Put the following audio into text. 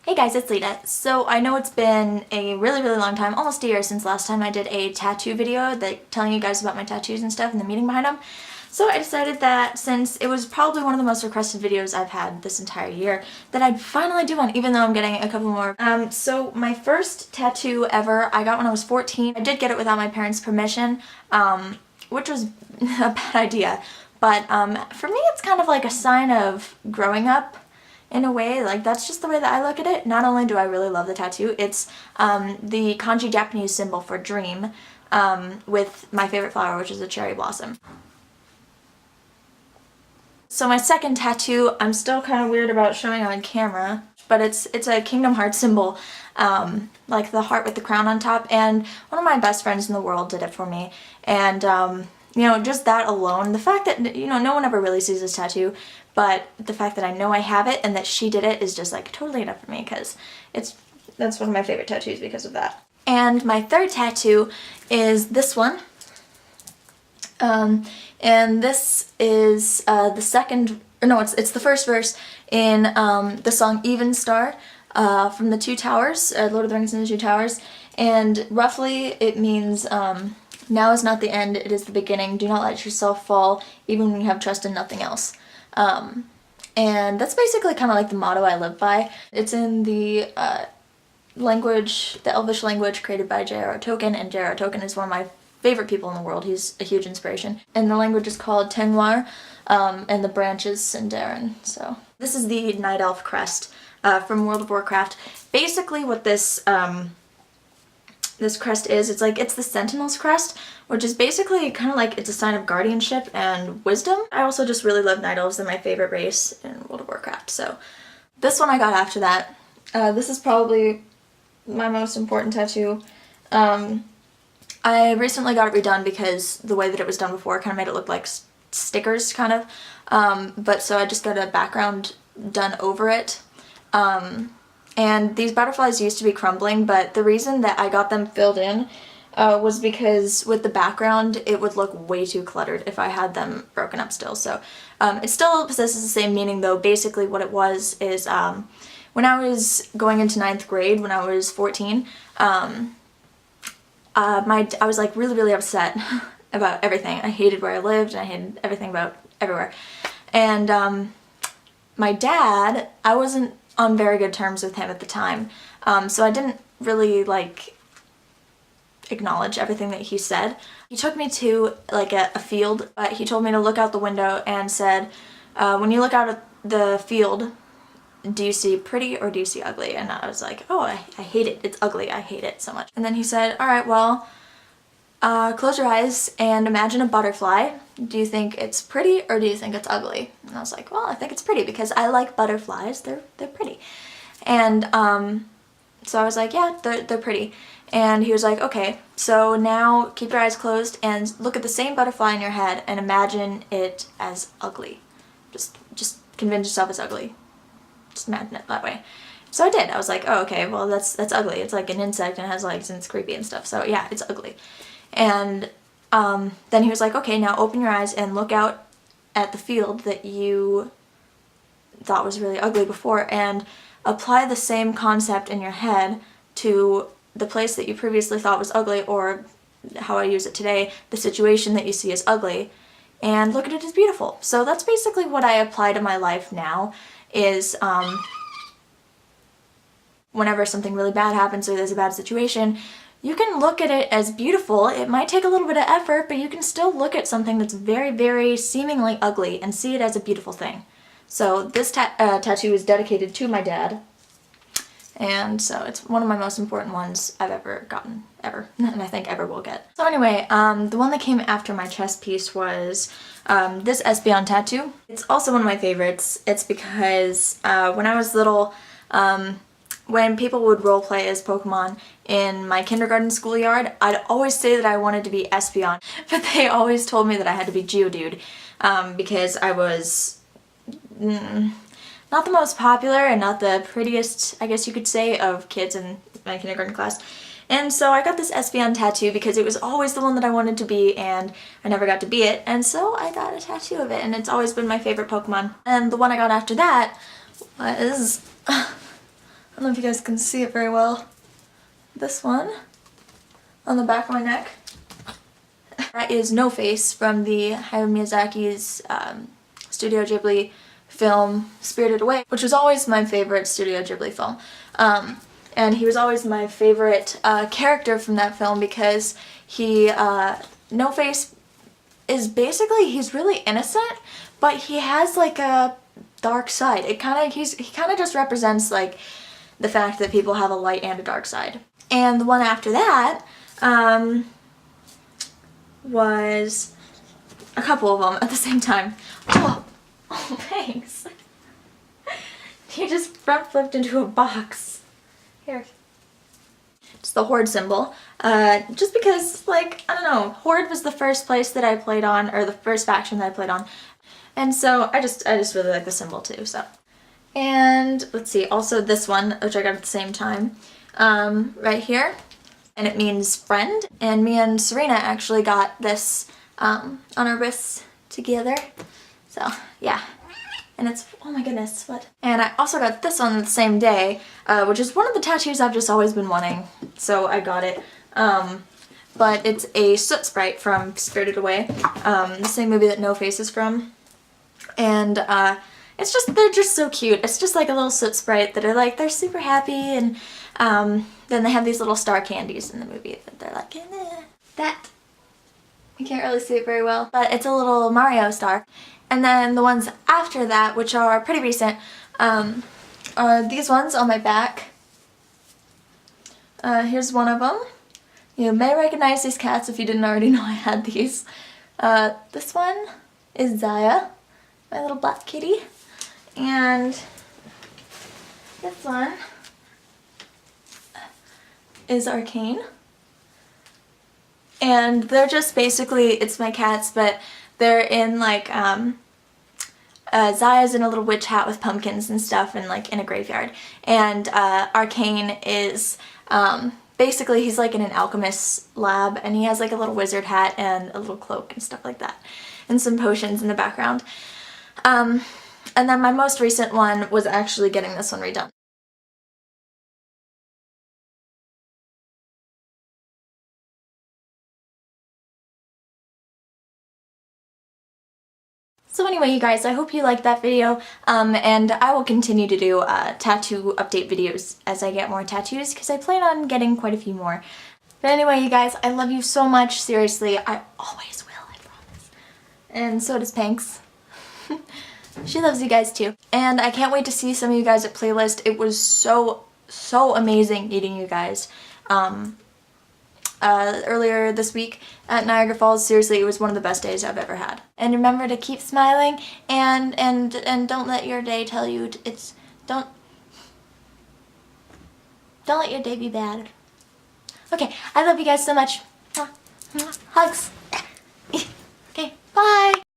Hey guys, it's Lita. So I know it's been a really long time, almost a year since last time I did a tattoo video telling you guys about my tattoos and stuff and the meaning behind them. So I decided that since it was probably one of the most requested videos I've had this entire year, that I'd finally do one, even though I'm getting a couple more. So my first tattoo ever, I got when I was 14. I did get it without my parents' permission, which was a bad idea. But for me, it's kind of like a sign of growing up. In a way, like that's just the way that I look at it. Not only do I really love the tattoo, it's the kanji Japanese symbol for dream with my favorite flower, which is a cherry blossom. So my second tattoo, I'm still kind of weird about showing on camera, but it's a Kingdom Hearts symbol, like the heart with the crown on top, and one of my best friends in the world did it for me. And you know, just that alone, the fact that, you know, no one ever really sees this tattoo, but the fact that I know I have it and that she did it is just like totally enough for me, because that's one of my favorite tattoos because of that. And my third tattoo is this one. And this is it's the first verse in the song Even Star from the Two Towers, Lord of the Rings and the Two Towers. And roughly it means, now is not the end, it is the beginning. Do not let yourself fall, even when you have trust in nothing else. And that's basically kind of like the motto I live by. It's in the language, the Elvish language created by J.R.R. Tolkien, and J.R.R. Tolkien is one of my favorite people in the world. He's a huge inspiration. And the language is called Tengwar, and the branch is Sindarin. So this is the Night Elf crest from World of Warcraft. Basically what this this crest is, it's the Sentinel's crest, which is basically kind of like it's a sign of guardianship and wisdom. I also just really love Night Elves. They're my favorite race in World of Warcraft. So this one I got after that. This is probably my most important tattoo. I recently got it redone because the way that it was done before kind of made it look like stickers, kind of. But so I just got a background done over it. And these butterflies used to be crumbling, but the reason that I got them filled in was because with the background it would look way too cluttered if I had them broken up still. So it still possesses the same meaning, though. Basically what it was is when I was going into 9th grade, when I was 14, I was like really upset about everything. I hated where I lived and I hated everything about everywhere. And my dad, I wasn't on very good terms with him at the time, so I didn't really like acknowledge everything that he said. He took me to like a field, but he told me to look out the window and said, when you look out at the field, do you see pretty or do you see ugly? And I was like, oh, I hate it, it's ugly, I hate it so much. And then he said, alright, well, close your eyes and imagine a butterfly. Do you think it's pretty or do you think it's ugly? And I was like, well, I think it's pretty because I like butterflies. They're pretty. And so I was like, yeah, they're pretty. And he was like, okay, so now keep your eyes closed and look at the same butterfly in your head and imagine it as ugly. Just convince yourself it's ugly. Just imagine it that way. So I did. I was like, oh, okay, well, that's ugly. It's like an insect and it has legs and it's creepy and stuff. So yeah, it's ugly. And then he was like, okay, now open your eyes and look out at the field that you thought was really ugly before and apply the same concept in your head to the place that you previously thought was ugly, or how I use it today, the situation that you see as ugly, and look at it as beautiful. So that's basically what I apply to my life now, is whenever something really bad happens or there's a bad situation, you can look at it as beautiful. It might take a little bit of effort, but you can still look at something that's very seemingly ugly and see it as a beautiful thing. So this tattoo is dedicated to my dad, and so it's one of my most important ones I've ever gotten, ever, and I think ever will get. So anyway, the one that came after my chest piece was this Espeon tattoo. It's also one of my favorites. It's because when I was little, when people would roleplay as Pokemon in my kindergarten schoolyard, I'd always say that I wanted to be Espeon, but they always told me that I had to be Geodude, because I was not the most popular and not the prettiest, I guess you could say, of kids in my kindergarten class. And so I got this Espeon tattoo because it was always the one that I wanted to be, and I never got to be it, and so I got a tattoo of it, and it's always been my favorite Pokemon. And the one I got after that was... I'm don't know if you guys can see it very well. This one on the back of my neck. That is No Face from the Hayao Miyazaki's Studio Ghibli film Spirited Away, which was always my favorite Studio Ghibli film. And he was always my favorite character from that film because he, No Face is basically, he's really innocent, but he has like a dark side. He kind of just represents like the fact that people have a light and a dark side. And the one after that was a couple of them at the same time. Oh, thanks. You just front flipped into a box. Here. It's the Horde symbol. Just because, like, I don't know, Horde was the first place that I played on, or the first faction that I played on. And so I just really like the symbol too, so. And let's see, also this one, which I got at the same time, right here. And it means friend. And me and Serena actually got this on our wrists together. So, yeah. And it's, oh my goodness, what? And I also got this on the same day, which is one of the tattoos I've just always been wanting. So I got it. But it's a soot sprite from Spirited Away, the same movie that No Face is from. And it's just, they're just so cute. It's just like a little soot sprite that are like, they're super happy, and then they have these little star candies in the movie that they're like, eh. That, you can't really see it very well, but it's a little Mario star. And then the ones after that, which are pretty recent, are these ones on my back. Here's one of them. You may recognize these cats if you didn't already know I had these. This one is Zaya, my little black kitty. And this one is Arcane. And they're just basically, it's my cats, but they're in like, Zaya's in a little witch hat with pumpkins and stuff and like in a graveyard. And Arcane is, basically he's like in an alchemist's lab, and he has like a little wizard hat and a little cloak and stuff like that. And some potions in the background. And then my most recent one was actually getting this one redone. So anyway, you guys, I hope you liked that video, and I will continue to do tattoo update videos as I get more tattoos, because I plan on getting quite a few more. But anyway, you guys, I love you so much, seriously, I always will, I promise. And so does Panks. She loves you guys too. And I can't wait to see some of you guys at Playlist. It was so amazing meeting you guys. Earlier this week at Niagara Falls. Seriously, it was one of the best days I've ever had. And remember to keep smiling, and don't let your day tell you don't let your day be bad. Okay, I love you guys so much. Hugs. Okay, bye.